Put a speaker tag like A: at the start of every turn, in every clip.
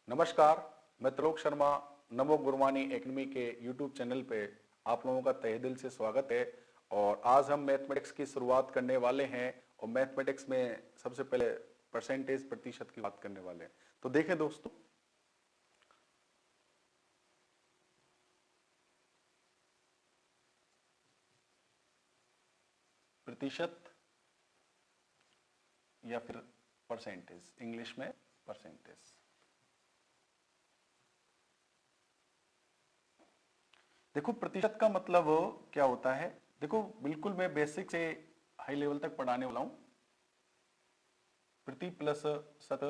A: नमस्कार, मैं त्रिलोक शर्मा नमो गुरबानी एकेडमी के यूट्यूब चैनल पे आप लोगों का तहे दिल से स्वागत है। और आज हम मैथमेटिक्स की शुरुआत करने वाले हैं और मैथमेटिक्स में सबसे पहले परसेंटेज प्रतिशत की बात करने वाले हैं। तो देखें दोस्तों, प्रतिशत या फिर परसेंटेज, इंग्लिश में परसेंटेज। देखो, प्रतिशत का मतलब क्या होता है। देखो, बिल्कुल मैं बेसिक से हाई लेवल तक पढ़ाने वाला हूं। प्रति प्लस शत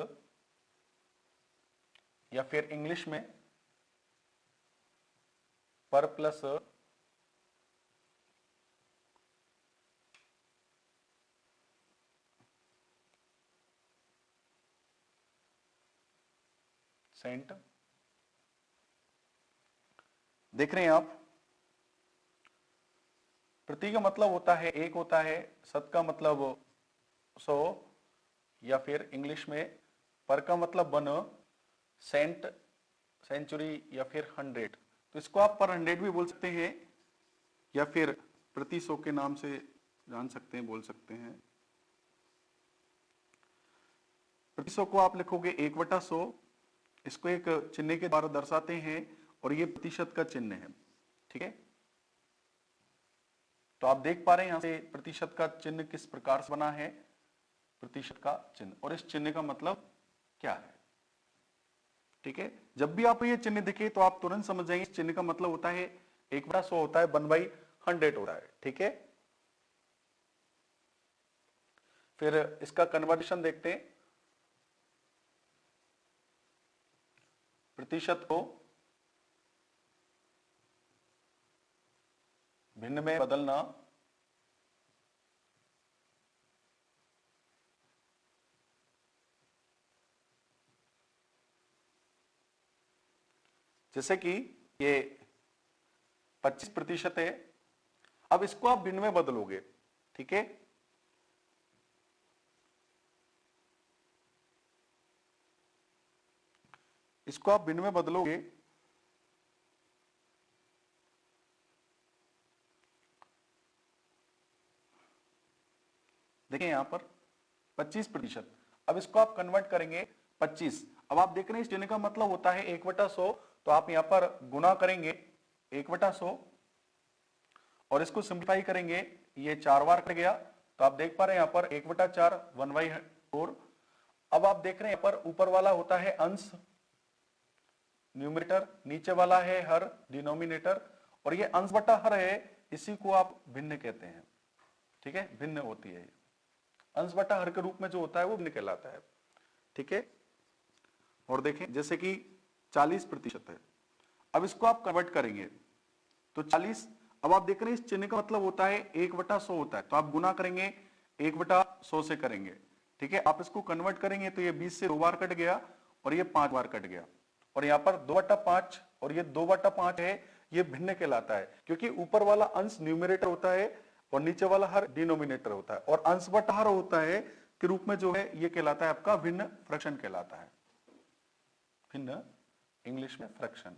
A: या फिर इंग्लिश में पर प्लस सेंट। देख रहे हैं आप, प्रति का मतलब होता है एक होता है, शत का मतलब 100 या फिर इंग्लिश में पर का मतलब 1, सेंट सेंचुरी या फिर 100। तो इसको आप पर 100 भी बोल सकते हैं या फिर प्रति 100 के नाम से जान सकते हैं, बोल सकते हैं। प्रति 100 को आप लिखोगे 1/100, इसको एक चिन्ह के द्वारा दर्शाते हैं और ये प्रतिशत का चिन्ह है। ठीक है, तो आप देख पा रहे हैं यहां से प्रतिशत का चिन्ह किस प्रकार से बना है, प्रतिशत का चिन्ह, और इस चिन्ह का मतलब क्या है। ठीक है, जब भी आप ये चिन्ह दिखे तो आप तुरंत समझ जाएंगे इस चिन्ह का मतलब होता है 1/100 होता है, 1/100 होता है। ठीक है, फिर इसका कन्वर्शन देखते हैं। प्रतिशत को भिन्न में बदलना जैसे कि ये 25% है, अब इसको आप भिन्न में बदलोगे। ठीक है, इसको आप भिन्न में बदलोगे देखिए यहां पर 25%, अब इसको आप कन्वर्ट करेंगे 25। अब आप देख रहे हैं इस चिन्ह का मतलब होता है 1/100, तो आप यहां पर गुना करेंगे 1/100 और इसको सिंप्लीफाई करेंगे, ये 4 बार कट गया। तो आप देख पा रहे हैं यहां पर 1/4 1/4। अब आप देख रहे हैं यहां पर ऊपर वाला होता है अंश न्यूमरेटर, नीचे वाला है हर डिनोमिनेटर, और ये अंश बटा हर है, इसी को आप भिन्न कहते हैं। ठीक है, भिन्न होती है, अंश बटा हर के रूप में जो होता है वो भिन्न कहलाता है। ठीक है, और देखें जैसे कि 40% है, अब इसको आप कन्वर्ट करेंगे तो 40। अब आप देख रहे हैं इस चिन्ह का मतलब होता है 1/100 होता है, तो आप गुना करेंगे 1/100 से करेंगे। ठीक है, आप इसको कन्वर्ट करेंगे तो ये 20 से 2 बार कट गया और ये 5 बार कट गया, और यहां पर 2/5 और ये 2/5 है, ये भिन्न कहलाता है क्योंकि ऊपर वाला अंश न्यूमरेटर होता है और नीचे वाला हर डिनोमिनेटर होता है, और अंश बटा हर होता है के रूप में जो है ये कहलाता है आपका भिन्न फ्रैक्शन कहलाता है। भिन्न इंग्लिश में फ्रैक्शन।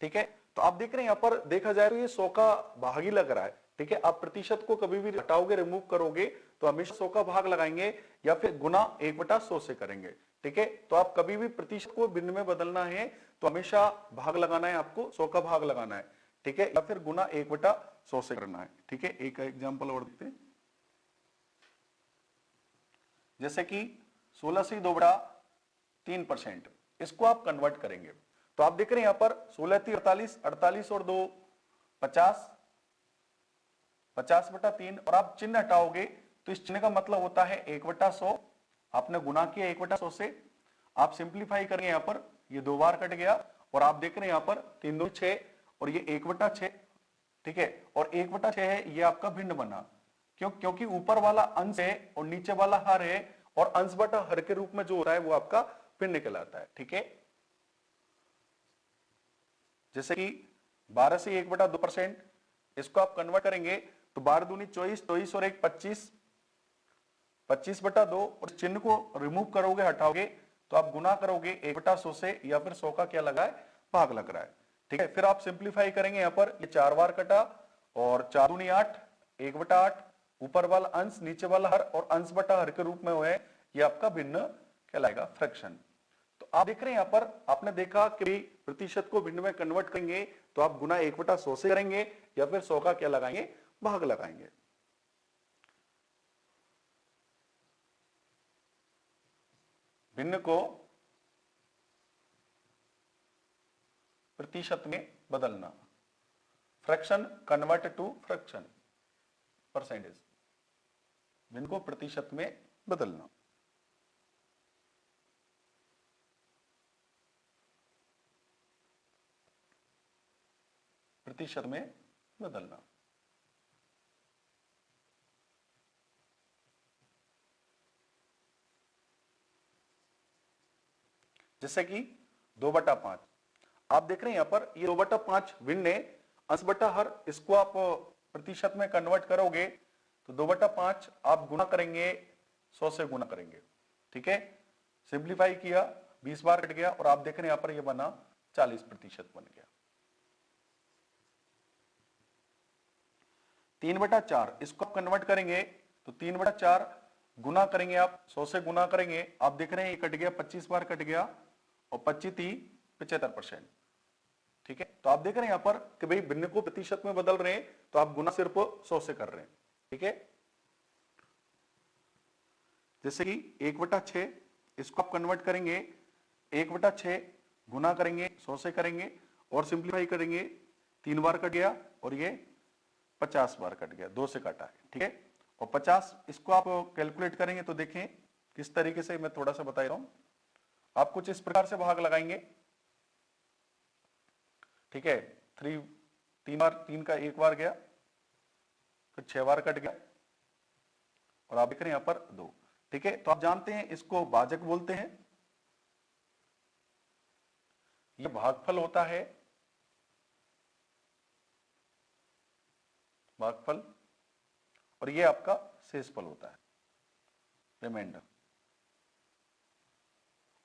A: ठीक है, तो आप देख रहे हैं यहां पर देखा जाए तो ये 100 का भाग ही लग रहा है। ठीक है, आप प्रतिशत को कभी भी हटाओगे, रिमूव करोगे तो हमेशा 100 का भाग लगाएंगे या फिर गुना 1/100 से करेंगे। ठीक है, तो आप कभी भी प्रतिशत को भिन्न में बदलना है तो हमेशा भाग लगाना है, आपको 100 का भाग लगाना है। ठीक है, या फिर गुना 1/100 से करना है। ठीक है, एक एग्जाम्पल और देखते हैं, जैसे कि 16 से 2/3%, इसको आप कन्वर्ट करेंगे तो आप देख रहे हैं यहां पर 16 3 48, 48 और 2 50, 50/3, और आप चिन्ह हटाओगे तो इस चिन्ह का मतलब होता है 1/100। आपने गुना किया 1/100 से, आप सिंप्लीफाई करेंगे यहां पर ये 2 बार कट गया, और आप देख रहे हैं यहां पर 3 2 6 और ये 1/6। ठीक है, और 1/6 है, ये आपका भिन्न बना, क्योंकि ऊपर वाला अंश है और नीचे वाला हर है, और अंश बटा हर के रूप में जो होता है वो आपका भिन्न कहलाता है। ठीक है, जैसे कि 12 से 1/2%, इसको आप कन्वर्ट करेंगे तो 12 दूनी 24, 24 और 1 25, 25/2 और चिन्ह को रिमूव करोगे, हटाओगे, तो आप गुना करोगे 1/100 से, या फिर 100 का क्या लगा है, भाग लग रहा है। ठीक है, फिर आप सिंप्लीफाई करेंगे, यहाँ पर ये 4 बार कटा और 4 दूनी 8, 1/8, ऊपर वाला अंश नीचे वाला हर और अंश बटा हर के रूप में हुए, ये आपका भिन्न कहलाएगा, फ्रैक्शन। तो आप देख रहे हैं यहाँ पर आपने देखा कि प्रतिशत को भिन्न में कन्वर्ट करेंगे तो आप गुना 1/100 से करेंगे या फिर 100 का क्या लगाएंगे, भाग लगाएंगे। भिन्न को प्रतिशत में बदलना, fraction convert to fraction, percentage, भिन्न को प्रतिशत में बदलना। प्रतिशत में बदलना। जैसे कि 2/5 आप देख रहे हैं यहां पर, ये 2/5 भिन्न है, अंश बटा हर, इसको आप प्रतिशत में कन्वर्ट करोगे तो 2/5 आप गुना करेंगे 100 से गुना करेंगे। ठीक है, सिंप्लीफाई किया, 20 बार कट गया और आप देख रहे हैं यहां पर ये बना 40% बन गया। 3/4 इसको आप कन्वर्ट करेंगे तो 3/4 गुना करेंगे, आप 100 से गुना करेंगे, आप देख रहे हैं ये कट गया, 25 बार कट गया और 25 75%। ठीक है, तो आप देख रहे हैं यहां पर कि भाई भिन्न को प्रतिशत में बदल रहे हैं तो आप गुना सिर्फ 100 से कर रहे हैं। ठीक है, जैसे कि 1/6 इसको आप कन्वर्ट करेंगे, 1/6 गुना करेंगे 100 से करेंगे और सिंप्लीफाई करेंगे, 3 बार कट गया और ये 50 बार कट गया, 2 से काटा है। ठीक है, और 50 इसको आप कैलकुलेट करेंगे तो देखें किस तरीके से, मैं थोड़ा सा बता रहा हूं, आप कुछ इस प्रकार से भाग लगाएंगे। ठीक है, 3 बार, 3 का 1 बार गया, फिर 6 बार कट गया और आप देख रहे हैं यहां पर 2। ठीक है, तो आप जानते हैं इसको भाजक बोलते हैं, यह भागफल होता है, भागफल, और ये आपका शेषफल होता है, रिमाइंडर।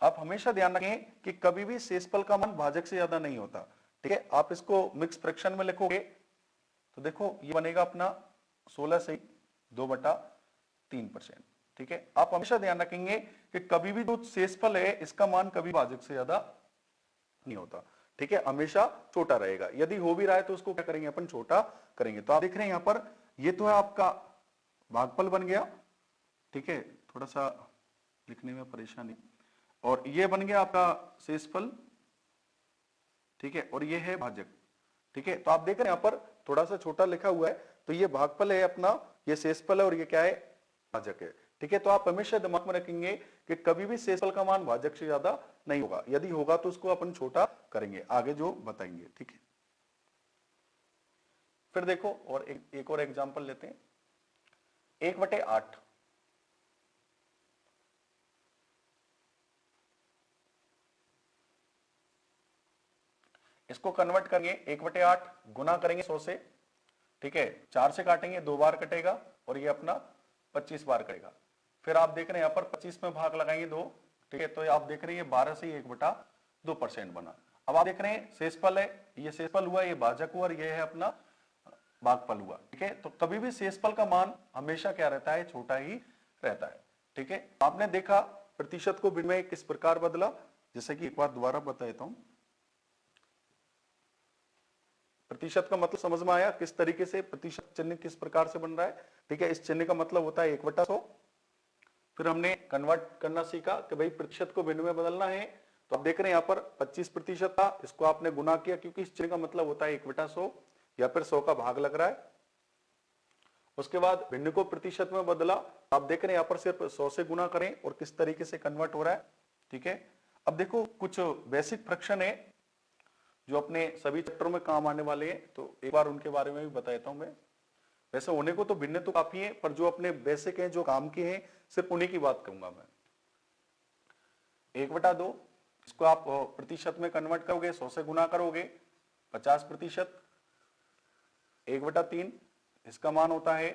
A: आप हमेशा ध्यान रखें कि कभी भी शेषफल का मान भाजक से ज्यादा नहीं होता। ठीक है, आप इसको मिक्स फ्रैक्शन में लिखोगे तो देखो ये बनेगा अपना 16 से 2/3%। ठीक है, आप हमेशा ध्यान रखेंगे कि कभी भी जो शेषफल है इसका मान कभी भाजक से ज्यादा नहीं होता। ठीक है, हमेशा छोटा रहेगा, यदि हो भी रहा है तो उसको क्या करेंगे, अपन छोटा करेंगे। तो आप देख रहे हैं यहां पर ये तो है आपका भागफल बन गया। ठीक है, थोड़ा सा लिखने में परेशानी, और ये बन गया आपका शेषफल। ठीक है, और ये है भाजक। ठीक है, तो आप देख रहे हैं यहां पर थोड़ा सा छोटा लिखा हुआ है, तो ये भागफल है अपना, ये शेषफल है और ये क्या है, भाजक है। ठीक है, तो आप हमेशा दिमाग में रखेंगे कि कभी भी शेषफल का मान भाजक से ज्यादा नहीं होगा, यदि होगा तो उसको अपन छोटा करेंगे, आगे जो बताएंगे। ठीक है, फिर देखो और एक और एग्जांपल लेते हैं, 1/8 इसको कन्वर्ट करेंगे, 1/8 गुना करेंगे 100 से। ठीक है, 4 से काटेंगे, 2 बार कटेगा और ये अपना 25 बार कटेगा। फिर आप देख रहे हैं यहाँ पर 25 में भाग लगाएंगे 2। ठीक है, तो आप देख रहे हैं 12 से 1/2% बना। अब आप देख रहे हैं शेषफल है, ये शेषफल हुआ, ये भाजक हुआ और ये है अपना भागफल हुआ। ठीक है, तो कभी भी शेषफल का मान हमेशा क्या रहता है, छोटा ही रहता है। ठीक है, आपने देखा प्रतिशत को भिन्न में किस प्रकार बदला, जैसे कि एक बार दोबारा बता देता हूं। प्रतिशत का मतलब समझ में आया, किस तरीके से प्रतिशत चिन्ह किस प्रकार से बन रहा है। ठीक है, इस चिन्ह का मतलब होता है 1/100। फिर हमने कन्वर्ट करना सीखा कि भाई प्रतिशत को भिन्न में बदलना है, तो आप देख रहे हैं यहाँ पर 25% था, इसको आपने गुना किया क्योंकि इस चिन्ह का मतलब होता है 1/100 या फिर 100 का भाग लग रहा है। उसके बाद भिन्न को प्रतिशत में बदला, आप देख रहे हैं यहाँ पर सिर्फ 100 से गुना करें और किस तरीके से कन्वर्ट हो रहा है। ठीक है, अब देखो कुछ बेसिक फ्रैक्शन है जो अपने सभी चैप्टरों में काम आने वाले हैं, तो एक बार उनके बारे में भी बता देता हूं मैं। वैसे होने को तो भिन्न तो काफी है, पर जो अपने बेसिक हैं, जो काम के हैं, सिर्फ उन्हीं की बात करूंगा मैं। 1/2 इसको आप प्रतिशत में कन्वर्ट करोगे, 100 से गुना करोगे 50%। 1/3 इसका मान होता है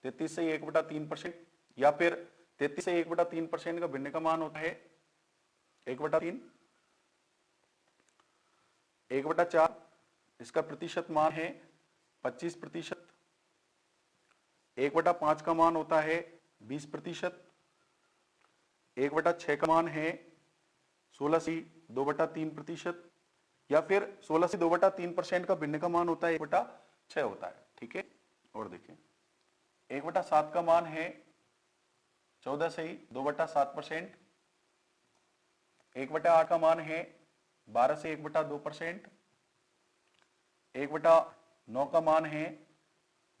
A: 33 से 1/3%। या फिर 33 से 1/3% का भिन्न का मान होता है 1/3, 1/4 इसका प्रतिशत मान है 25%, 1/5 का मान होता है 20%, 1/6 का मान है 16/2/3%, या फिर 16/2/3% का भिन्न का मान होता है 1/6 होता है। ठीक है, और देखिए 1/7 का मान है 14/2/7%, 1/8 का मान है 12/1/2%, 1/9 का मान है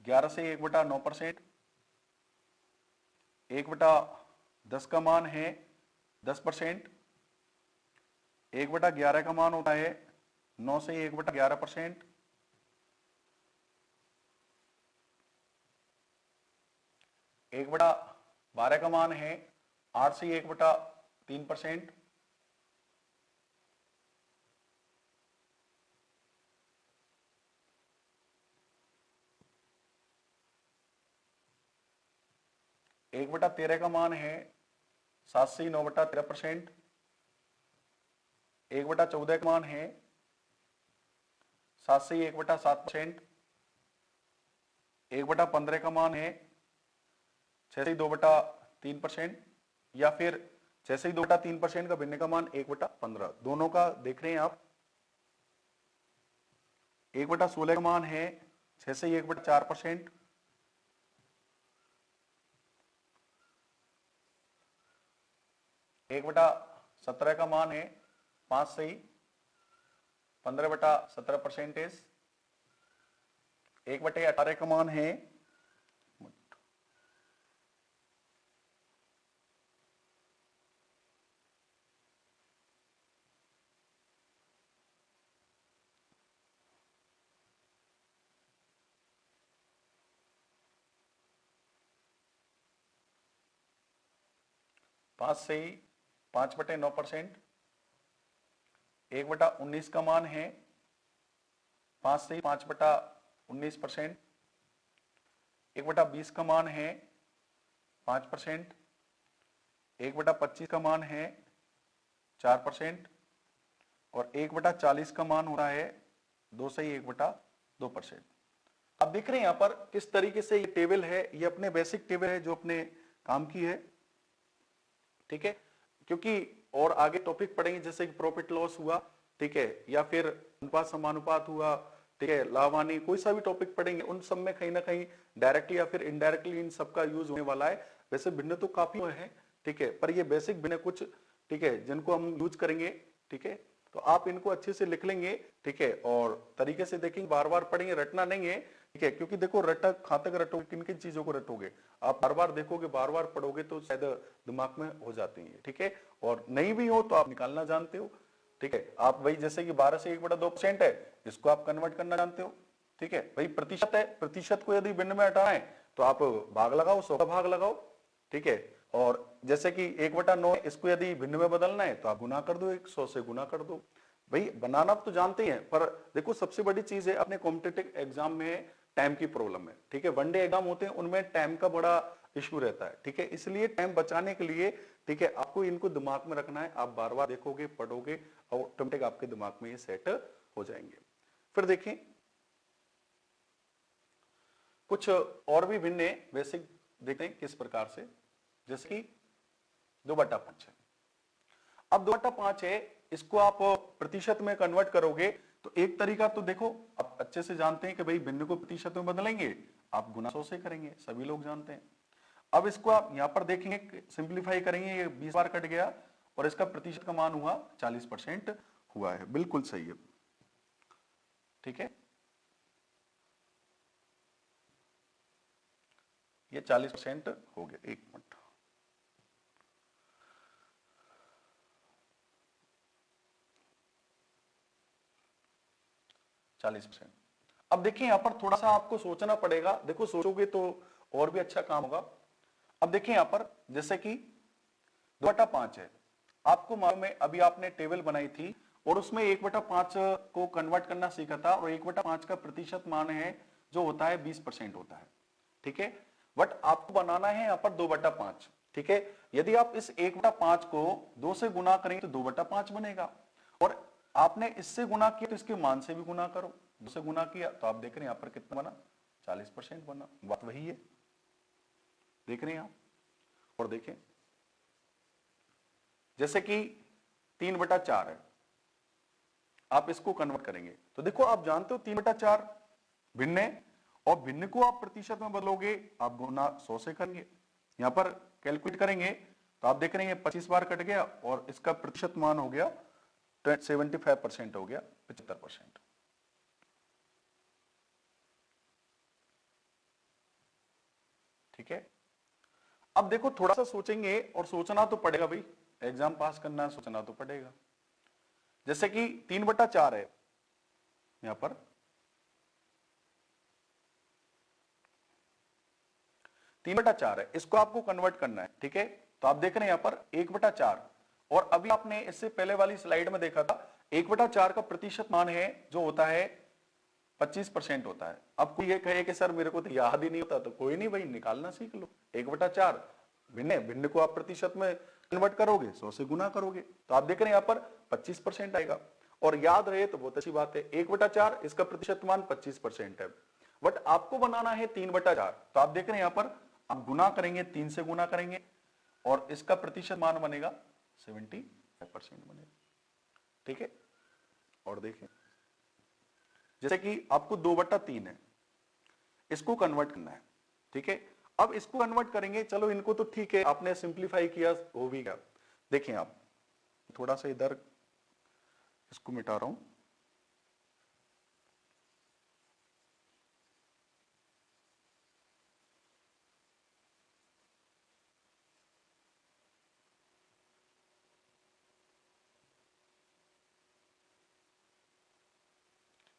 A: 11/1/9%, 1/10 का मान है 10%, 1/11 का मान होता है 9/1/11%, 1/12 का मान है 8/1/3%, 1/13 का मान है 7/9/13%, 1/14 का मान है 7/1/7%, 1/15 का मान है 6/2/3%, या फिर 6/2/3% का भिन्न का मान 1/15। दोनों का देख रहे हैं आप। 1/16 का मान है 6/1/4%, 1/17 का मान है 5/15/17%, 1/18 का मान है 5/9%, 1/19 का मान है 5/5/19%, 1/20 का मान है 5%, 1/25 का मान है 4%, और 1/40 का मान हो रहा है 2/1/2%। अब देख रहे हैं यहां पर किस तरीके से ये टेबल है, ये अपने बेसिक टेबल है जो अपने काम की है। ठीक है, क्योंकि और आगे टॉपिक पढ़ेंगे जैसे कि प्रॉफिट लॉस हुआ, ठीक है, या फिर अनुपात समानुपात हुआ, ठीक है, लाभ हानि, कोई सा भी टॉपिक पढ़ेंगे उन सब में कहीं ना कहीं डायरेक्टली या फिर इनडायरेक्टली इन सब का यूज होने वाला है। वैसे भिन्न तो काफी है, ठीक है, पर ये बेसिक भिन्न कुछ, ठीक है, जिनको हम यूज करेंगे। ठीक है, तो आप इनको अच्छे से लिख लेंगे, ठीक है, और तरीके से देखेंगे, बार बार पढ़ेंगे, रटना नहीं है। ठीक है, क्योंकि देखो रटक कहां तक रटोगे, किन किन चीजों को रटोगे, आप बार बार देखोगे, बार बार पढ़ोगे तो शायद दिमाग में हो जाती है। ठीक है, और नहीं भी हो तो आप निकालना जानते हो। ठीक है, आप वही जैसे कि 12/1/2% है, इसको आप कन्वर्ट करना जानते हो। ठीक है, वही प्रतिशत है, प्रतिशत को यदि भिन्न में हटाना है तो आप भाग लगाओ, 100 का भाग लगाओ। ठीक है, और जैसे कि 1/9 इसको यदि भिन्न में बदलना है तो आप गुना कर दो, 100 से गुना कर दो। भाई बनाना तो जानते हैं, पर देखो सबसे बड़ी चीज है अपने कॉम्पिटिटिव एग्जाम में टाइम की प्रॉब्लम है। ठीक है, वनडे एग्जाम होते हैं उनमें टाइम का बड़ा इशू रहता है। ठीक है, इसलिए टाइम बचाने के लिए, ठीक है, आपको इनको दिमाग में रखना है। आप बार बार देखोगे, पढ़ोगे, ऑटोमेटिक आपके दिमाग में ये सेट हो जाएंगे। फिर देखें कुछ और भी भिन्न बेसिक देखते हैं किस प्रकार से, जैसे कि 2/5 है। अब 2/5 है, इसको आप प्रतिशत में कन्वर्ट करोगे तो एक तरीका तो देखो आप अच्छे से जानते हैं कि भाई भिन्न को प्रतिशत में बदलेंगे, आप गुना 100 से करेंगे, सभी लोग जानते हैं। अब इसको आप यहां पर देखेंगे, सिंप्लीफाई करेंगे, ये 20 बार कट गया और इसका प्रतिशत का मान हुआ 40% हुआ है। बिल्कुल सही है। ठीक है, ये 40% हो गया। एक मिनट, अब देखिए यहां पर थोड़ा सा आपको सोचना पड़ेगा। देखो सोचोगे तो और भी अच्छा काम होगा। अब देखिए यहां पर जैसे कि 2/5 है, आपको मालूम है अभी आपने टेबल बनाई थी और उसमें 1/5 को कन्वर्ट करना सीखा था, और 1/5 का प्रतिशत मान है जो होता है 20% होता है। ठीक है, बट आपको बनाना है यहां पर 2/5, ठीक है। यदि आप इस 1/5 को 2 से गुना करेंगे तो 2/5 बनेगा, और आपने इससे गुना किया तो इसके मान से भी गुना करो, 2 से गुना किया तो आप देख रहे हैं यहां पर कितना बना, 40% बना। बात वही है, देख रहे हैं आप। और देखें जैसे कि 3/4 है, आप इसको कन्वर्ट करेंगे तो देखो आप जानते हो 3/4 भिन्न है, और भिन्न को आप प्रतिशत में बदलोगे, आप गुना 100 से करेंगे, यहां पर कैलकुलेट करेंगे तो आप देख रहे हैं 25 बार कट गया और इसका प्रतिशत मान हो गया 75% हो गया, 75%। ठीक है। अब देखो थोड़ा सा सोचेंगे, और सोचना तो पड़ेगा भाई, एग्जाम पास करना है, सोचना तो पड़ेगा। जैसे कि 3/4 है, यहां पर 3/4 है, इसको आपको कन्वर्ट करना है, ठीक है। तो आप देख रहे हैं यहां पर 1/4, और अभी आपने इससे पहले वाली स्लाइड में देखा था 1/4 का प्रतिशत मान है जो होता है 25% होता है। अब कोई ये कहे कि सर मेरे को तो याद ही नहीं होता, तो कोई नहीं भाई, निकालना सीख लो। 1/4 भिन्न, भिन्न को आप प्रतिशत में कन्वर्ट करोगे, 100 से गुना करोगे, तो आप देख रहे हैं यहाँ पर 25% आएगा। और याद रहे तो बहुत अच्छी बात है, 1/4 इसका प्रतिशत मान 25% है, बट आपको बनाना है 3/4। तो आप देख रहे हैं यहाँ पर आप गुना करेंगे, 3 से गुना करेंगे, और इसका प्रतिशत मान बनेगा 75% बनेगा, ठीक है। और देखें जैसे कि आपको 2/3 है, इसको कन्वर्ट करना है, ठीक है। अब इसको कन्वर्ट करेंगे, चलो इनको तो ठीक है आपने सिंप्लीफाई किया, हो भी गया। देखें आप थोड़ा सा इधर इसको मिटा रहा हूं,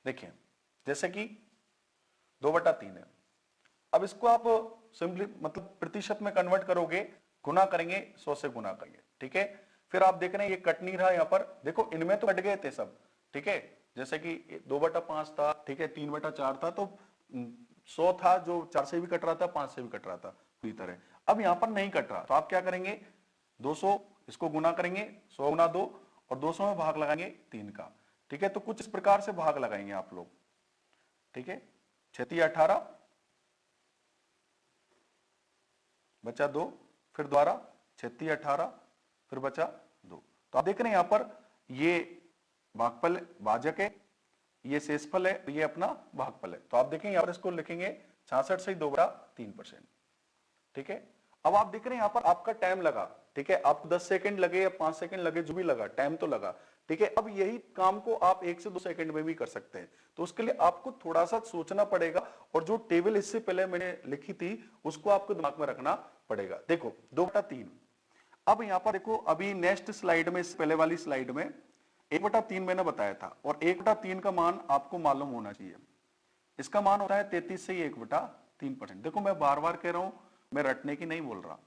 A: देखिए जैसे कि 2/3 है, अब इसको आप सिंपली मतलब प्रतिशत में कन्वर्ट करोगे, गुना करेंगे, 100 से गुना करेंगे, ठीक है। फिर आप देख रहे हैं ये कट नहीं रहा, यहां पर देखो इनमें तो कट गए थे सब, ठीक है। जैसे कि 2/5 था, ठीक है, 3/4 था, तो 100 था जो 4 से भी कट रहा था, 5 से भी कट रहा था पूरी तरह। अब यहां पर नहीं कट रहा, तो आप क्या करेंगे, 200 इसको गुना करेंगे, 100 गुना 2, और 200 में भाग लगाएंगे 3 का, ठीक है। तो कुछ इस प्रकार से भाग लगाएंगे आप लोग, ठीक है। 6 18 बचा 2, फिर दोबारा 6 18, फिर बचा 2। तो आप देख रहे हैं यहां पर ये भागफल भाजक है, ये शेषफल है, ये अपना भागफल है। तो आप देखें यहां पर इसको लिखेंगे 66 से 2/3%, ठीक है। अब आप देख रहे हैं यहां पर आपका टाइम लगा, ठीक है, आपको 10 सेकंड लगे या 5 सेकंड लगे, जो भी लगा, टाइम तो लगा, ठीक है। अब यही काम को आप 1 से 2 सेकंड में भी कर सकते हैं, तो उसके लिए आपको थोड़ा सा सोचना पड़ेगा, और जो टेबल इससे पहले मैंने लिखी थी उसको आपको दिमाग में रखना पड़ेगा। देखो 2/3, अब यहां पर देखो अभी नेक्स्ट स्लाइड में, पहले वाली स्लाइड में 1/3 मैंने बताया था, और 1/3 का मान आपको मालूम होना चाहिए। इसका मान होता है 33 से 1/3%। देखो मैं बार बार कह रहा हूं, मैं रटने की नहीं बोल रहा,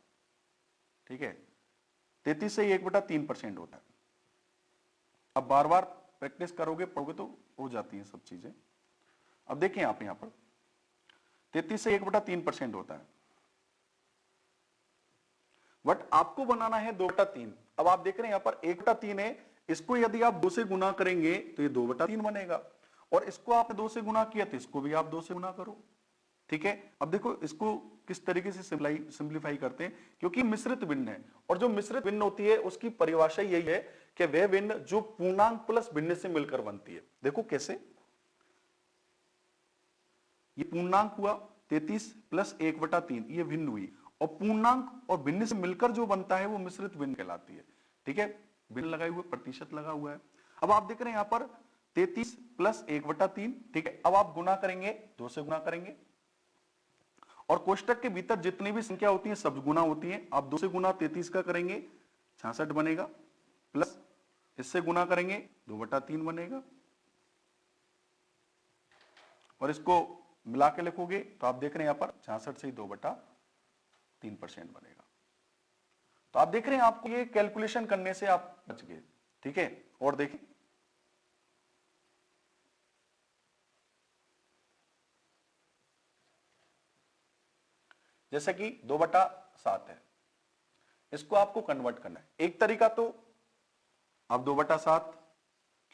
A: ठीक है। 33 से 1/3% होता है। अब बार बार प्रैक्टिस करोगे, पढ़ोगे तो हो जाती है सब चीजें। अब देखें आप यहां पर 33 से 1/3% होता है, बट आपको बनाना है 2/3। अब आप देख रहे हैं यहां पर 1/3 है, इसको यदि आप 2 से गुना करेंगे तो ये 2/3 बनेगा, और इसको आपने 2 से गुना किया तो इसको भी आप 2 से गुना करो, ठीक है। अब देखो इसको किस तरीके से सिंप्लीफाई करते हैं, क्योंकि मिश्रित भिन्न है, और जो मिश्रित भिन्न होती है उसकी परिभाषा यही है कि वह भिन्न जो पूर्णांक प्लस भिन्न से मिलकर बनती है। देखो कैसे, ये पूर्णांक हुआ 33 प्लस 1/3, ये भिन्न हुई, और पूर्णांक और भिन्न से मिलकर जो बनता है वो मिश्रित भिन्न कहलाती है, ठीक है। भिन्न लगाए हुए, प्रतिशत लगा हुआ है। अब आप देख रहे हैं यहां पर 33 प्लस 1/3, ठीक है। अब आप गुना करेंगे, 2 से गुना करेंगे, और कोष्टक के भीतर जितनी भी संख्या होती है सब गुना होती है। आप 2 से गुना 33 का करेंगे 66 बनेगा, प्लस इससे गुना करेंगे 2/3 बनेगा, और इसको मिला के लिखोगे तो आप देख रहे हैं यहां पर 66 से 2/3% बनेगा। तो आप देख रहे हैं आपको ये कैलकुलेशन करने से आप बच गए, ठीक है। और देखिए जैसे कि 2/7 है, इसको आपको कन्वर्ट करना है। एक तरीका तो आप 2/7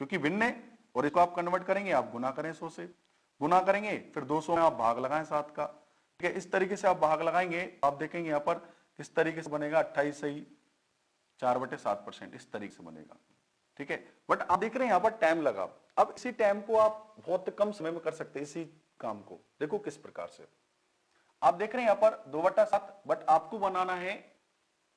A: क्योंकि भिन्न है, और इसको आप कन्वर्ट करेंगे, आप गुना करें 100 से, गुना करेंगे फिर 200 में आप भाग लगाएं 7 का, ठीक है। इस तरीके से आप भाग लगाएंगे, आप देखेंगे यहाँ पर किस तरीके से बनेगा, 28 सही 4/7%, इस तरीके से बनेगा, ठीक है। बट आप देख रहे हैं यहाँ पर टाइम लगा। अब इसी टाइम को आप बहुत कम समय में कर सकते हैं, इसी काम को देखो किस प्रकार से। आप देख रहे हैं यहाँ पर 2/7, बट आपको बनाना है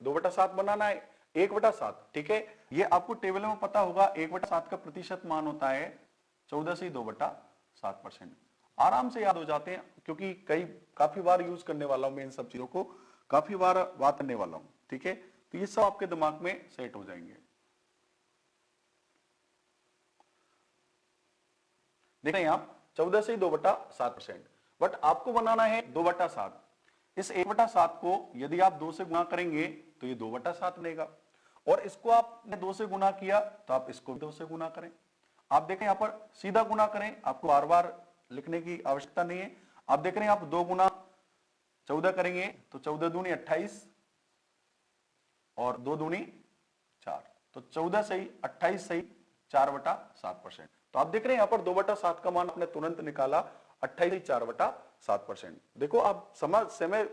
A: 2/7 बनाना है 1/7, ठीक है। ये आपको टेबल में पता होगा, 1/7 का प्रतिशत मान होता है 14 से 2/7%। आराम से याद हो जाते हैं, क्योंकि काफी बार यूज करने वाला हूं मैं इन सब चीजों को, काफी बार बात करने वाला हूं, ठीक है। तो ये सब आपके दिमाग में सेट हो जाएंगे। देख रहे हैं आप 14 से 2/7%, बट आपको बनाना है 2/7। इस 1/7 को यदि आप 2 से गुना करेंगे तो ये 2/7 बनेगा, और इसको आपने 2 से गुना किया तो आप इसको 2 से गुना करें। आप देखें यहाँ पर सीधा गुना करें, आपको बार बार लिखने की आवश्यकता नहीं है। आप देख रहे हैं आप 2 गुना 14 करेंगे तो 14 दूनी 28 और 2 दूनी 4, तो 14 सही 28 सही 4/7%। तो आप देख रहे हैं यहाँ पर 2/7 का मान आपने तुरंत निकाला, 28 सही 4/7%। देखो आप समय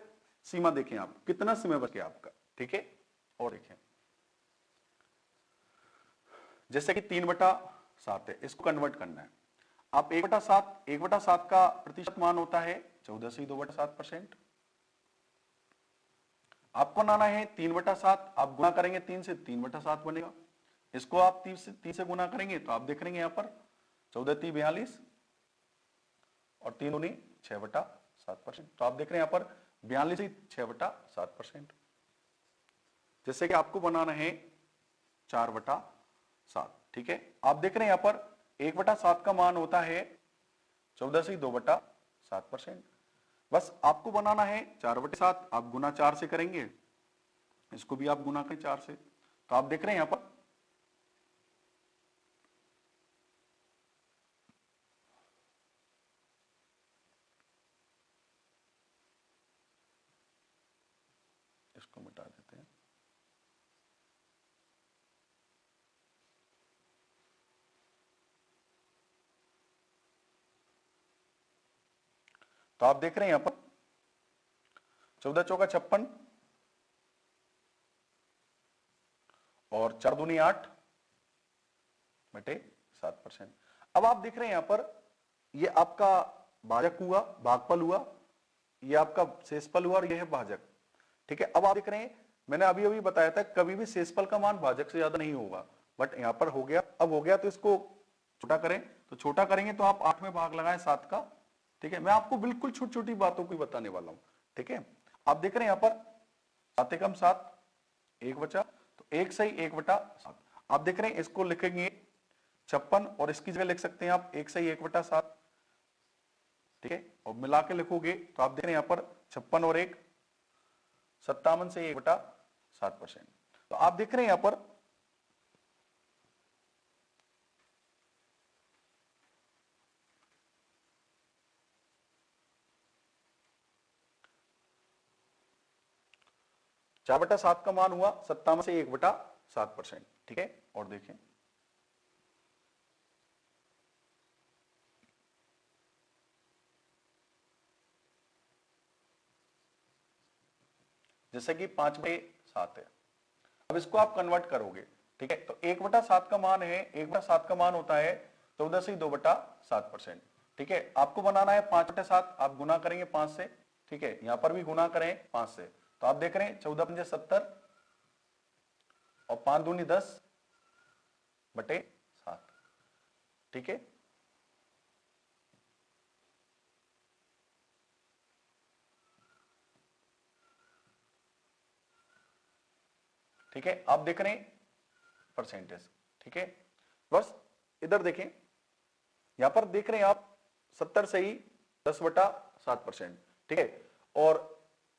A: सीमा देखें, आप कितना समय बच गया आपका, ठीक है। और देखें जैसे कि 3/7 है, इसको कन्वर्ट करना है। आप 1/7 का प्रतिशत मान होता है 14 से 2/7%। आपको बनाना है 3/7, आप गुना करेंगे 3 से, 3/7 बनेगा। इसको आप 3 से गुना करेंगे तो आप देख रहे हैं यहाँ पर 14 3 42 और 3 दूनी 6/7%। तो आप देख रहे हैं यहाँ पर 42 ही 6/7%। जैसे कि आपको बनाना है 4/7, ठीक है। आप देख रहे हैं यहाँ पर 1/7 का मान होता है 14 से 2/7%। बस आपको बनाना है 4/7, आप गुना 4 से करेंगे, इसको भी आप गुना करें 4 से, तो आप देख रहे हैं यहां पर इसको मिटा देते हैं। तो आप देख रहे हैं यहां पर 14 चौका 56 और 4 दूनी 8/7%। अब आप देख रहे हैं यहां पर ये आपका भाजक हुआ, भागफल हुआ, ये आपका शेषफल हुआ और ये है भाजक, ठीक है। अब आप देख रहे हैं मैंने अभी अभी बताया था कभी भी शेषफल का मान भाजक से ज्यादा नहीं होगा, बट यहां पर हो गया। अब हो गया तो इसको छोटा करें, तो छोटा करेंगे तो आप 8 में भाग लगाएं 7 का, ठीक है। मैं आपको बिल्कुल छोटी छोटी बातों को बताने वाला हूं, ठीक है। आप देख रहे हैं यहां पर 7 एकम 7, 1 बचा, तो 1 सही 1/7। आप देख रहे हैं इसको लिखेंगे 56 और इसकी जगह लिख सकते हैं आप 1 सही 1/7, ठीक है। और मिला के लिखोगे तो आप देख रहे हैं यहां पर 56 और 1 57 से 1/7%। तो आप देख रहे हैं यहां पर चार बटा 7 का मान हुआ 57 से 1/7%, ठीक है। और देखें जैसे कि 5/7 है। अब इसको आप कन्वर्ट करोगे, ठीक है। तो 1/7 का मान है, 1/7 का मान होता है 14 से 2/7%, ठीक है। आपको बनाना है 5/7, आप गुना करेंगे 5 से, ठीक है। यहां पर भी गुना करें 5 से, तो आप देख रहे हैं 14 पंजे 70 और 5 दूनी 10/7, ठीक है। ठीक है, आप देख रहे हैं परसेंटेज, ठीक है। बस इधर देखें, यहां पर देख रहे हैं आप 70 से ही 10/7%, ठीक है। और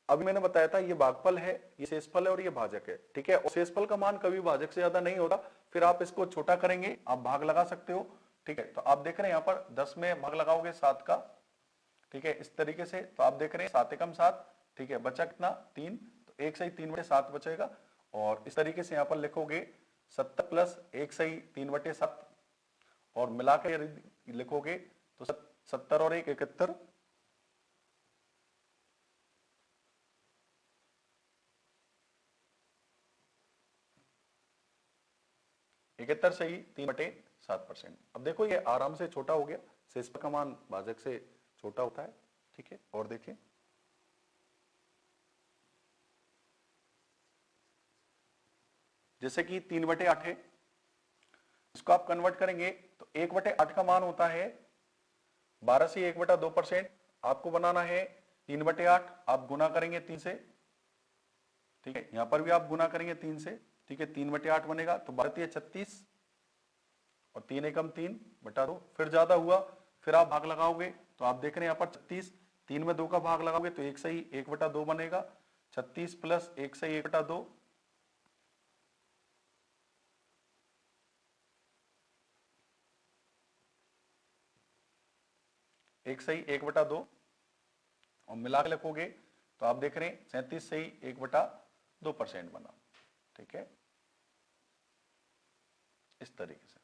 A: अभी मैंने बताया था ये भागफल है, ये शेषफल है और ये भाजक है, ठीक है। और शेषफल का मान कभी भाजक से ज्यादा नहीं होता, फिर आप इसको छोटा करेंगे, आप भाग लगा सकते हो, ठीक है। तो आप देख रहे हैं यहाँ पर 10 में भाग लगाओगे 7 का, ठीक है, इस तरीके से। तो आप देख रहे हैं 7 एकम 7, ठीक है, बचा कितना 3, तो 1 सही 3/7 बचेगा। और इस तरीके से यहाँ पर लिखोगे 70 प्लस 1 सही 3/7 और मिला के लिखोगे तो 70 और 1 71, 71 सही 3/7%। अब देखो ये आराम से छोटा हो गया, शेष का मान भाजक से छोटा होता है। ठीक है, और देखिए जैसे कि 3/8 है, इसको आप कन्वर्ट करेंगे तो 1/8 का मान होता है 12 से 1/2%। आपको बनाना है 3/8, आप गुना करेंगे 3 से। ठीक है, यहां पर भी आप गुना करेंगे 3 से। ठीक है, 3/8 बनेगा तो 12 36 और 3 एकम 3/2। फिर ज्यादा हुआ, फिर आप भाग लगाओगे तो आप देख रहे हैं यहाँ पर 36, 3 में 2 का भाग लगाओगे तो 1 सही 1/2 बनेगा। 36 प्लस 1 सही 1/2, 1 सही 1/2 और मिला के लिखोगे तो आप देख रहे हैं 37 सही 1/2% बना। ठीक है, इस तरीके से।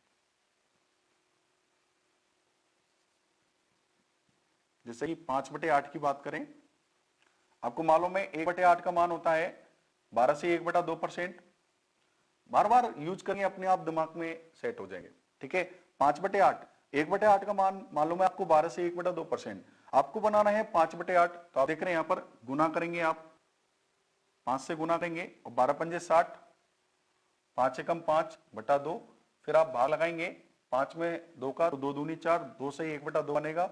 A: जैसे कि 5/8 की बात करें, आपको मालूम है 1/8 का मान होता है 12 से 1/2%। बार बार यूज करेंगे, अपने आप दिमाग में सेट हो जाएंगे। ठीक है, 5/8, 1/8 का मान मालूम है आपको 12 से 1/2%। आपको बनाना है 5/8, तो आप देख रहे हैं यहां पर गुना करेंगे, आप 5 से गुना करेंगे और 12 पंजे 60, 5 एकम 5/2। फिर आप भाग लगाएंगे 5 में 2 का, तो 2 दूनी 4, 2 से 1/2 बनेगा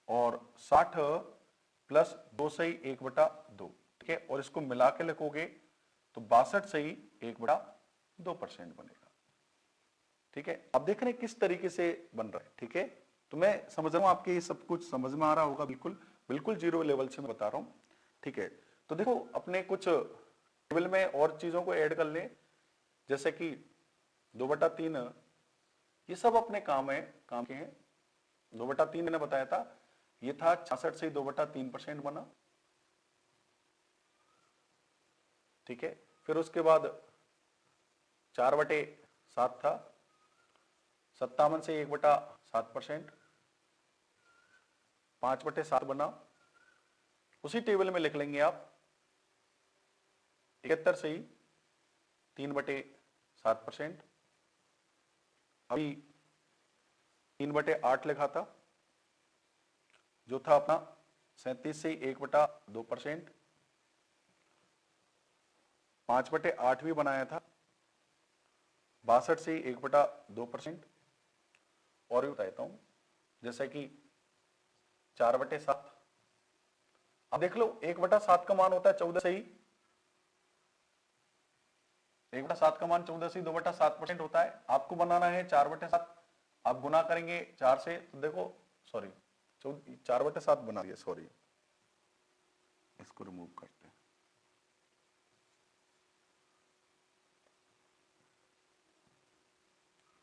A: और 60 प्लस 2 सही 1/2। ठीक है, और इसको मिला के लिखोगे तो 62 सही 1/2% बनेगा। ठीक है, अब देख रहे हैं किस तरीके से बन रहा है। ठीक है, तो मैं समझ रहा हूं आपके ये सब कुछ समझ में आ रहा होगा, बिल्कुल बिल्कुल जीरो लेवल से मैं बता रहा हूं। ठीक है, तो देखो अपने कुछ टेबल में और चीजों को ऐड कर लें, जैसे कि 2/3, ये सब अपने काम के हैं। 2/3 मैंने बताया था, ये था 66 से 2/3% बना। ठीक है, फिर उसके बाद 4/7 था, 57 से 1/7%, 5/7 बना। उसी टेबल में लिख लेंगे आप 71 से 3/7%। अभी 3/8 लिखा था, जो था अपना 37 से 1/2%। 5/8 भी बनाया था, 62 से 1/2%। और भी बताता हूं, जैसे कि 4/7। अब देख लो 1/7 का मान होता है 14 से ही, 1/7 का मान 14 से 2/7% होता है। आपको बनाना है 4/7, आप गुना करेंगे 4 से, तो देखो सॉरी 4/7 बना दिया, सॉरी इसको रिमूव करते हैं।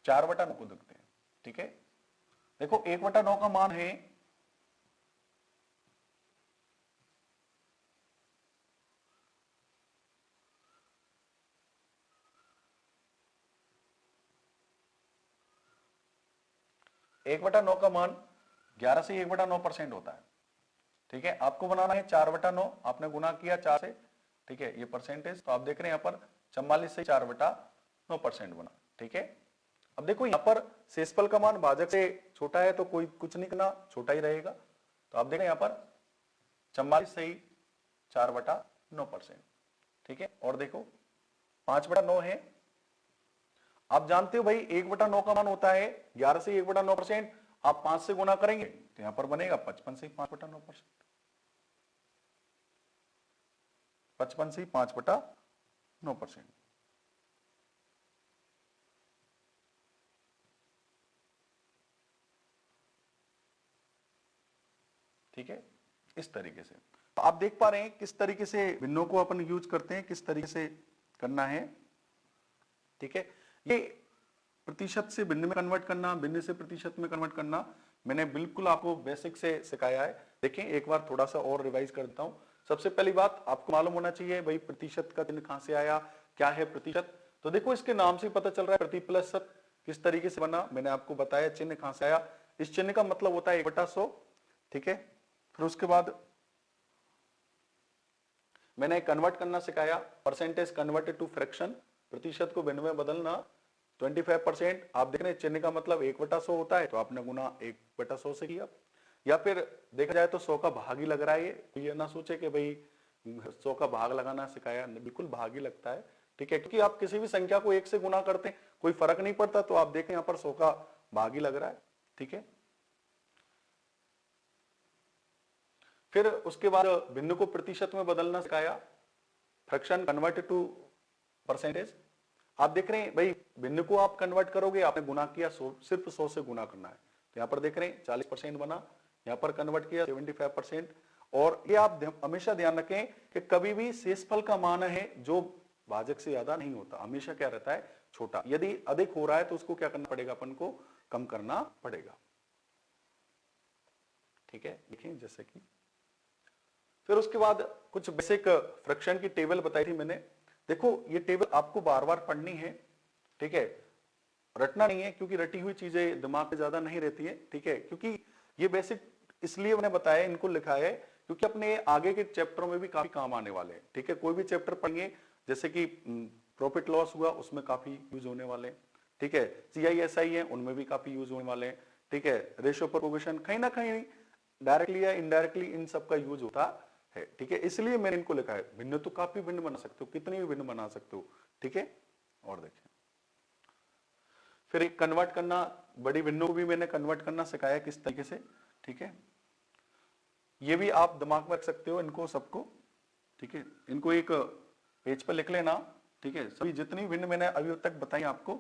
A: चार बटा 9 को देखते हैं। ठीक है, देखो 1/9 का मान है 1/9 का मान 11 से 1/9% होता है। ठीक है, आपको बनाना है 4/9, आपने गुना किया 4 से। ठीक है, ये परसेंटेज, तो आप देख रहे हैं यहाँ पर 44 से 4/9% बना। ठीक है, अब देखो यहाँ पर शेषफल का मान भाजक से छोटा है तो कोई कुछ नहीं करना, छोटा ही रहेगा। तो आप देख रहे हैं यहाँ पर 44 से 4/9%। ठीक है, और देखो 5/9 है, आप जानते हो भाई 1/9 का मान होता है 11 से 1/9%। आप 5 से गुना करेंगे तो यहां पर बनेगा 55 से 5/9%। 55 से 5/9%। ठीक है, इस तरीके से तो आप देख पा रहे हैं किस तरीके से भिन्नों को अपन यूज करते हैं, किस तरीके से करना है। ठीक है, ये प्रतिशत से भिन्न में कन्वर्ट करना, भिन्न से प्रतिशत में कन्वर्ट करना मैंने बिल्कुल आपको बेसिक से सिखाया है। देखें एक बार थोड़ा सा और रिवाइज कर देता हूं। सबसे पहली बात आपको मालूम होना चाहिए भाई प्रतिशत का चिन्ह कहां से आया, क्या है प्रतिशत। तो देखो इसके नाम से पता चल रहा है प्रति प्लस शत किस तरीके से बना, मैंने आपको बताया चिन्ह कहां से आया। इस चिन्ह का मतलब होता है 1/100, ठीक है। फिर उसके बाद मैंने कन्वर्ट करना सिखाया, परसेंटेज कन्वर्टेड टू फ्रैक्शन, प्रतिशत को भिन्न में बदलना 25%। आप देख रहे हैं चिन्ह का मतलब 1/100 होता है, तो आपने गुना 1/100 से किया। या फिर देखा जाए तो 100 का भाग ही लग रहा है, ये ना सोचे कि भाई 100 का भाग लगाना सिखाया, बिल्कुल भाग ही लगता है, ठीक है। क्योंकि आप किसी भी संख्या को 1 से गुना करते हैं कोई फर्क नहीं पड़ता, तो आप देखें यहाँ पर 100 का भाग ही लग रहा है, ठीक है। फिर उसके बाद भिन्न को प्रतिशत में बदलना सिखाया, फ्रैक्शन कन्वर्टेड टू परसेंटेज। आप देख रहे हैं भाई भिन्न को आप कन्वर्ट करोगे, आपने गुना किया सिर्फ 100 से गुना करना है, तो यहाँ पर देख रहे हैं 40% बना, यहाँ पर कन्वर्ट किया 75%। और ये आप हमेशा ध्यान रखें कि कभी भी शेषफल का मान है जो भाजक से ज्यादा नहीं होता, हमेशा क्या रहता है छोटा। यदि अधिक हो रहा है तो उसको क्या करना पड़ेगा, अपन को कम करना पड़ेगा, ठीक है। देखिए जैसे कि फिर उसके बाद कुछ बेसिक फ्रैक्शन की टेबल बताई थी मैंने। देखो ये टेबल आपको बार बार पढ़नी है, ठीक है, रटना नहीं है, क्योंकि रटी हुई चीजें दिमाग में ज्यादा नहीं रहती है, ठीक है। क्योंकि ये बेसिक इसलिए मैंने बताया, इनको लिखा है क्योंकि अपने आगे के चैप्टरों में भी काफी काम आने वाले हैं, ठीक है। कोई भी चैप्टर पढ़ेंगे जैसे कि प्रॉफिट लॉस हुआ, उसमें काफी यूज होने वाले, ठीक है। CISI है, उनमें भी काफी यूज होने वाले, ठीक है। रेशियो प्रोपोर्शन कहीं ना कहीं डायरेक्टली या इनडायरेक्टली इन सबका यूज होता है, ठीक है। इसलिए मैंने इनको लिखा है। भिन्न तो काफी भिन्न बना सकते हो, कितनी भी भिन्न बना सकते हो, ठीक है। और देखिए फिर एक कन्वर्ट करना, बड़ी भिन्नों को भी मैंने कन्वर्ट करना सिखाया किस तरीके से, ठीक है। ये भी आप दिमाग में रख सकते हो इनको सबको, ठीक है। इनको एक पेज पर लिख लेना, ठीक है। सभी जितनी भिन्न मैंने अभी तक बताई आपको,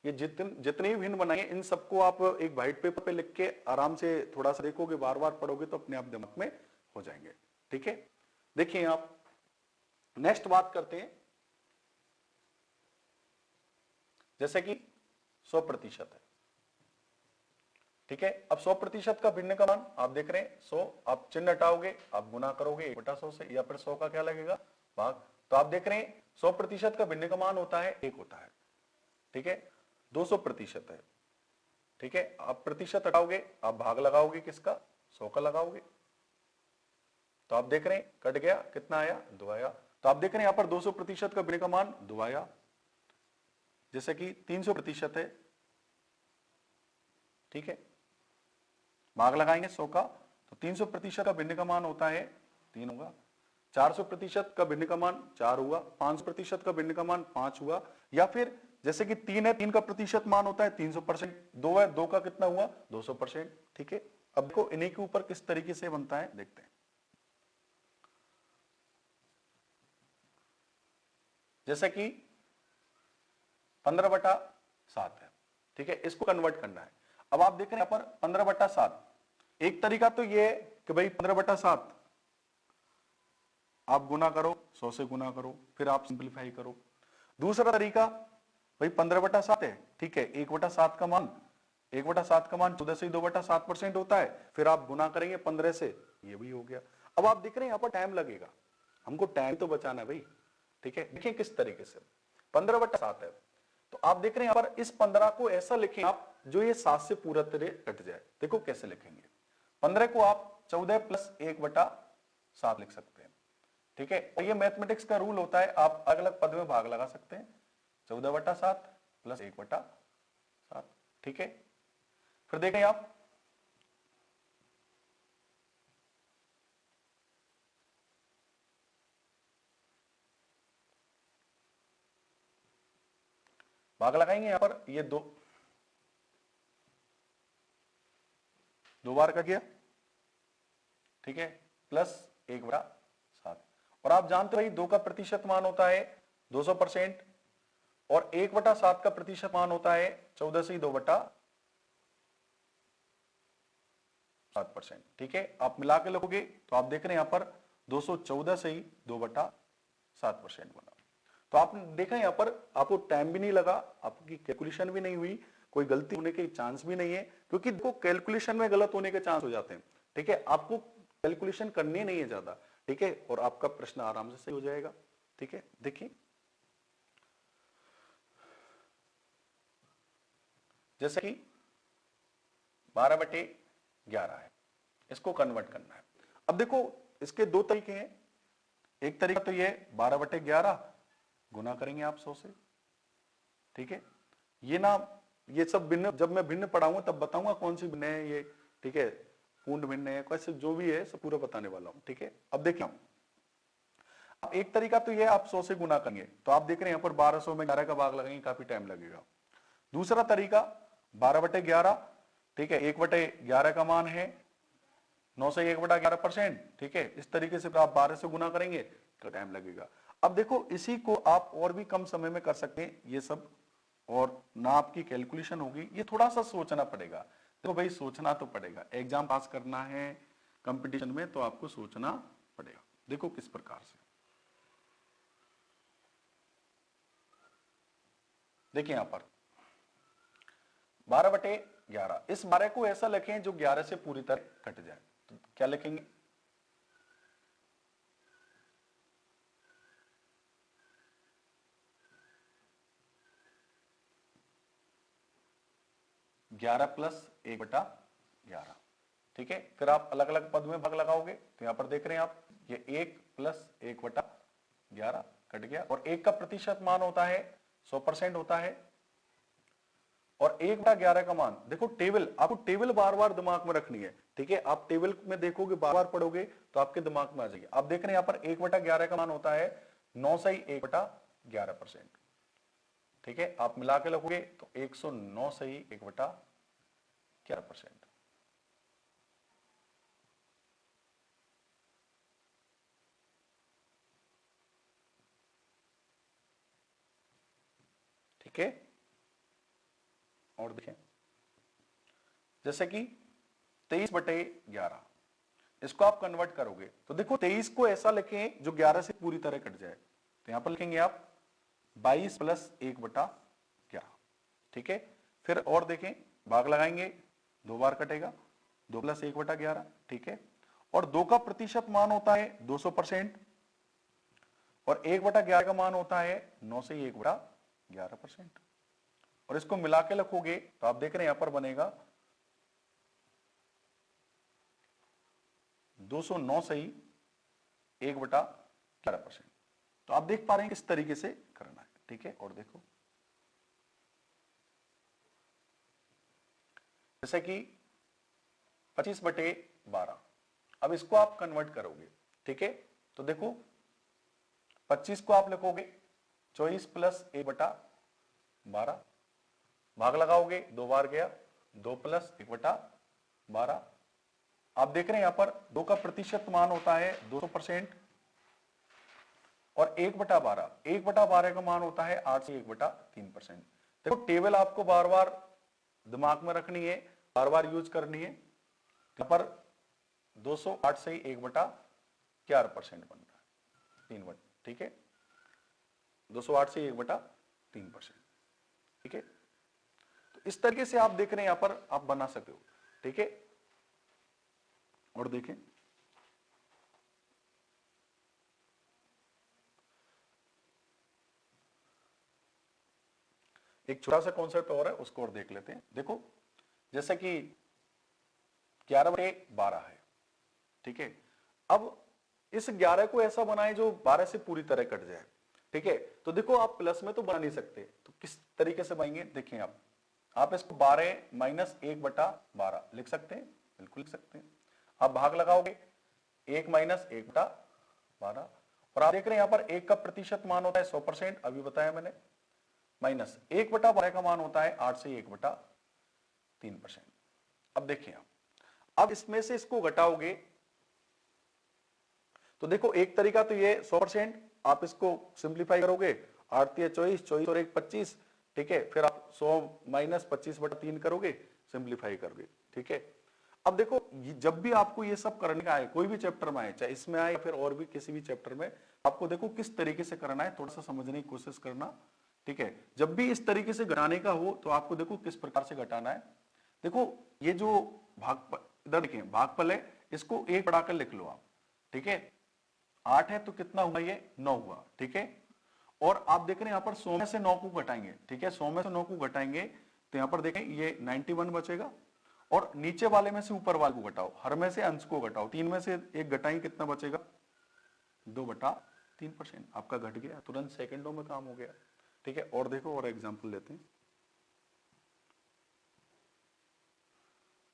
A: ये जितनी भी भिन्न बनाई इन सबको आप एक व्हाइट पेपर पे लिख के आराम से थोड़ा सा देखोगे, बार बार पढ़ोगे तो अपने आप दिमाग में हो जाएंगे, ठीक है। देखिए आप नेक्स्ट बात करते हैं, जैसे कि 100% है, ठीक है। अब 100% का भिन्न का मान आप देख रहे हैं 100, आप चिन्ह हटाओगे, आप गुना करोगे 1/100 से, या फिर 100 का क्या लगेगा भाग। तो आप देख रहे हैं 100% का भिन्न का मान होता है 1 होता है, ठीक है। 200% है, ठीक है। आप प्रतिशत हटाओगे, आप भाग लगाओगे किसका, 100 का लगाओगे, तो आप देख रहे हैं कट गया, कितना आया 2 आया। तो आप देख रहे हैं यहां पर 200% का भिन्न का मान 2 आया। जैसे कि 300% है, ठीक है, भाग लगाएंगे 100 का, तो 300% का भिन्न का मान होता है 3 होगा। 400% का भिन्न का मान 4 हुआ। 500% का भिन्न का मान 5 हुआ। या फिर जैसे कि 3 है, 3 का प्रतिशत मान होता है 300%, 2 है, 2 का कितना हुआ 200%, ठीक है। अब देखो इन्हीं के ऊपर किस तरीके से बनता है देखते हैं। जैसे कि 15/7 है, ठीक है, इसको कन्वर्ट करना है। अब आप देख रहे हैं यहां पर 15/7, एक तरीका तो ये है कि भाई 15/7 आप गुना करो, 100 से गुना करो, फिर आप सिंपलीफाई करो। दूसरा तरीका भाई 15/7 है, ठीक है, 1/7 का मान 14 से 2/7% होता है, फिर आप गुना करेंगे 15 से, ये भी हो गया। अब आप देख रहे हैं यहां पर टाइम लगेगा, हमको टाइम तो बचाना है भाई, ठीक है। देखिए किस तरीके से 15/7 है, तो आप देख रहे हैं यहां पर इस 15 को ऐसा लिखें आप जो ये 7 से पूरा तरह कट जाए। देखो कैसे लिखेंगे, 15 को आप 14 + 1/7 लिख सकते हैं, ठीक है। और ये मैथमेटिक्स का रूल होता है, आप अलग अलग पद में भाग लगा सकते हैं, 14/7 + 1/7, ठीक है। फिर देखें आप भाग लगाएंगे, यहां पर ये दो बार कट गया, ठीक है, +1/7। और आप जानते हो 2 का प्रतिशत मान होता है 200% और 1/7 का प्रतिशत मान होता है 14 से 2/7%, ठीक है। आप मिला के लिखोगे तो आप देख रहे हैं यहां पर 214 से ही 2/7% बना। तो आपने देखा यहां पर आपको टाइम भी नहीं लगा, आपकी कैलकुलेशन भी नहीं हुई, कोई गलती होने के चांस भी नहीं है, क्योंकि देखो कैलकुलेशन में गलत होने के चांस हो जाते हैं। ठीक है, आपको कैलकुलेशन करनी नहीं है ज्यादा। ठीक है, और आपका प्रश्न आराम से सही हो जाएगा। ठीक है, देखिए जैसे कि 12/11 है, इसको कन्वर्ट करना है। अब देखो इसके दो तरीके हैं। एक तरीका तो ये 12/11 गुना करेंगे आप 100 से। ठीक है, ये सब भिन्न, जब मैं भिन्न पढ़ाऊंगा तब बताऊंगा कौन सी भिन्न है ये। ठीक है, पूर्ण भिन्न है, कैसे जो भी है सब पूरा बताने वाला हूं। ठीक है, अब देखिए अब एक तरीका तो ये आप 100 से गुना करेंगे, तो आप देख रहे हैं यहाँ पर 1200 में 11 का भाग लगाएंगे, काफी टाइम लगेगा। दूसरा तरीका 12/11, ठीक है, 1/11 का मान है 9 से 1/11%। ठीक है, इस तरीके से आप 12 से गुना करेंगे तो टाइम लगेगा। अब देखो इसी को आप और भी कम समय में कर सकते हैं ये सब, और ना आपकी कैलकुलेशन होगी। ये थोड़ा सा सोचना पड़ेगा। देखो भाई सोचना तो पड़ेगा, एग्जाम पास करना है कंपटीशन में तो आपको सोचना पड़ेगा। देखो किस प्रकार से, देखिए यहां पर 12/11, इस 12 को ऐसा लिखें जो 11 से पूरी तरह कट जाए। तो क्या लिखेंगे, ग्यारह प्लस 1/11। ठीक है, फिर आप अलग अलग पद में भाग लगाओगे तो यहां पर देख रहे हैं आप, ये 1 प्लस 1/11 कट गया, और 1 का प्रतिशत मान होता है 100% होता है, और 1/11 का मान देखो टेबल, आपको टेबल बार बार दिमाग में रखनी है। ठीक है, आप टेबल में देखोगे बार बार पढ़ोगे तो आपके दिमाग में आ जाएगी। आप देख रहे हैं यहाँ पर 1/11 का मान होता है 9 से 1/11%। ठीक है, आप मिला के लिखोगे तो 109 से 1/11%। ठीक है, और देखें जैसे कि 23/11, इसको आप कन्वर्ट करोगे तो देखो 23 को ऐसा लिखें जो 11 से पूरी तरह कट जाए। तो यहां पर लिखेंगे आप 22 प्लस 1/11। ठीक है, फिर और देखें भाग लगाएंगे, 2 बार कटेगा, 2 प्लस 1/11। ठीक है, और 2 का प्रतिशत मान होता है 200%, और 1/11 का मान होता है 9 से 1/11%, और इसको मिला के लिखोगे तो आप देख रहे हैं यहां पर बनेगा 209 से 1/11%। तो आप देख पा रहे हैं किस तरीके से करना है। ठीक है, और देखो जैसे कि 25/12, अब इसको आप कन्वर्ट करोगे। ठीक है, तो देखो 25 को आप लिखोगे 24 प्लस 1/12, भाग लगाओगे, 2 बार गया, 2 प्लस 1/12। आप देख रहे हैं यहां पर 2 का प्रतिशत मान होता है 200%, और 1/12 का मान होता है 8 से 1/3%। देखो टेबल आपको बार बार दिमाग में रखनी है, बार बार यूज करनी है। यहां पर 208 से 1/11% बन रहा है, 3 बट। ठीक है, 208 से 1/3%। ठीक है, तो इस तरीके से आप देख रहे हैं यहां पर आप बना सकते हो। ठीक है, और देखें एक छोटा सा कॉन्सेप्ट और है, उसको और देख लेते हैं। देखो जैसे कि 11/12 है। ठीक है, अब इस 11 को ऐसा बनाए जो 12 से पूरी तरह कट जाए। ठीक है, तो देखो आप प्लस में तो बना नहीं सकते, तो किस तरीके से बनाएंगे देखिए आप इसको 12 माइनस 1/12 लिख सकते हैं, बिल्कुल लिख सकते हैं। आप भाग लगाओगे, 1 माइनस 1/12, और आप देख रहे हैं यहां पर 1 का प्रतिशत मान होता है 100%, अभी बताया मैंने, माइनस 1/12 का मान होता है 8 से 1/3%। अब देखिए अब इसमें से इसको घटाओगे तो देखो एक तरीका तो ये 100%, आप इसको सिंप्लीफाई करोगे, 8 3 24, 24 और 1 25। ठीक है, फिर आप 100 माइनस 25/3 करोगे, सिंप्लीफाई करोगे। ठीक है, अब देखो जब भी आपको ये सब करने का आए, कोई भी चैप्टर में आए, चाहे इसमें आए या फिर और भी किसी भी चैप्टर में, आपको देखो किस तरीके से करना है, थोड़ा सा समझने की कोशिश करना। ठीक है, जब भी इस तरीके से घटाने का हो तो आपको देखो किस प्रकार से घटाना है। देखो ये जो इधर देखिए भागफल है, इसको एक बढ़ाकर लिख लो आप, ठीक है। 8 है तो कितना हुआ, ये 9 हुआ, ठीक है। और आप देख रहे हैं यहाँ पर 100 में से 9 को घटाएंगे, ठीक है, 100 में से 9 को घटाएंगे तो यहाँ पर देखें ये 91 बचेगा। और नीचे वाले में से ऊपर वाले को घटाओ, हर में से अंश को घटाओ, 3 में से एक घटाएंगे, कितना बचेगा, 2/3%। आपका घट गया, तुरंत सेकंडों में काम हो गया, ठीक है। और देखो और एग्जांपल लेते हैं,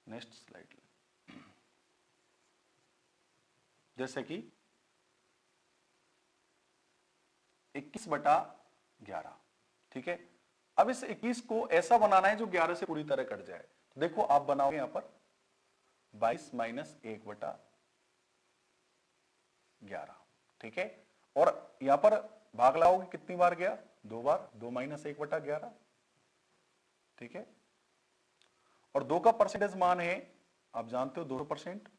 A: नेक्स्ट स्लाइड। जैसे कि 21/11, ठीक है। अब इस 21 को ऐसा बनाना है जो 11 से पूरी तरह कट जाए। तो देखो आप बनाओगे यहां पर 22 - 1/11, ठीक है। और यहां पर भाग लाओगे कितनी बार गया, 2 बार, 2 - 1/11, ठीक है। और 2 का परसेंटेज मान है, आप जानते हो 200%।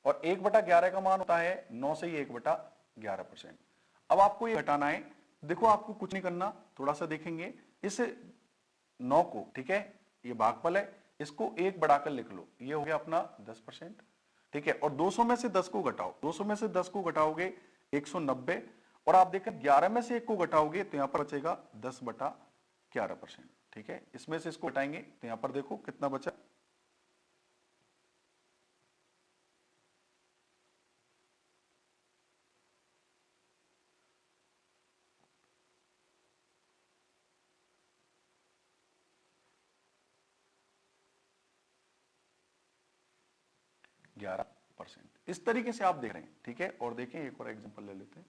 A: और 1/11 का मान होता है 9 से ही 1/11%। अब आपको ये घटाना है, देखो आपको कुछ नहीं करना, थोड़ा सा देखेंगे इस 9 को, ठीक है, ये भागफल है, इसको 1 बढ़ाकर लिख लो, ये हो गया अपना 10%, ठीक है। और 200 में से 10 को घटाओ, 200 में से 10 को घटाओगे 190। और आप देखें 11 में से 1 को घटाओगे तो यहां पर बचेगा 10/11%, ठीक है। इसमें से इसको घटाएंगे तो यहां पर देखो कितना बचा, ग्यारह %। इस तरीके से आप देख रहे हैं, ठीक है। और देखें एक और एग्जांपल ले लेते हैं,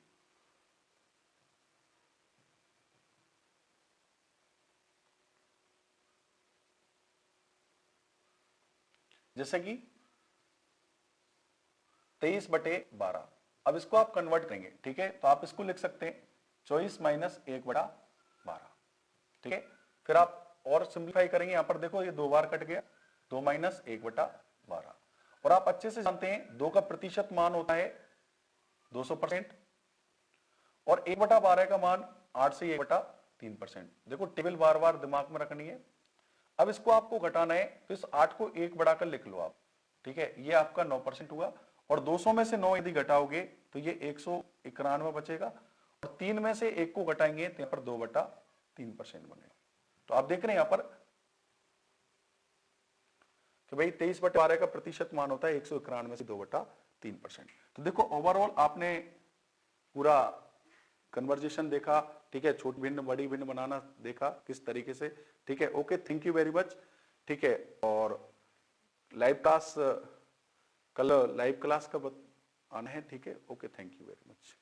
A: जैसे कि 23/12। अब इसको आप कन्वर्ट करेंगे, ठीक है, तो आप इसको लिख सकते हैं 24 - 1/12, ठीक है। फिर आप और सिंप्लीफाई करेंगे, यहां पर देखो ये 2 बार कट गया, 2 - 1/12। और आप अच्छे से जानते हैं 2 का प्रतिशत मान होता है 200%। और 1/12 का मान 8 से 1/3%। देखो टेबल बार बार दिमाग में रखनी है। अब इसको आपको घटाना है तो इस 8 को 1 बढ़ाकर लिख लो आप, ठीक है, ये आपका 9% हुआ। और 200 में से 9 यदि घटाओगे तो ये 191 बचेगा। और 3 में से 1 को घटाएंगे तो यहां पर 2/3% बनेगा। तो आप देख रहे हैं यहां पर कि भाई 23/12 का प्रतिशत मान होता है 191 में से 2/3%। तो देखो ओवरऑल आपने पूरा कन्वर्जेशन देखा, ठीक है, छोटी भिन्न बड़ी भिन्न बनाना देखा किस तरीके से, ठीक है। Okay, thank you very much, ठीक है। और लाइव क्लास कल लाइव क्लास कब आना है, ठीक है। Okay, thank you very much.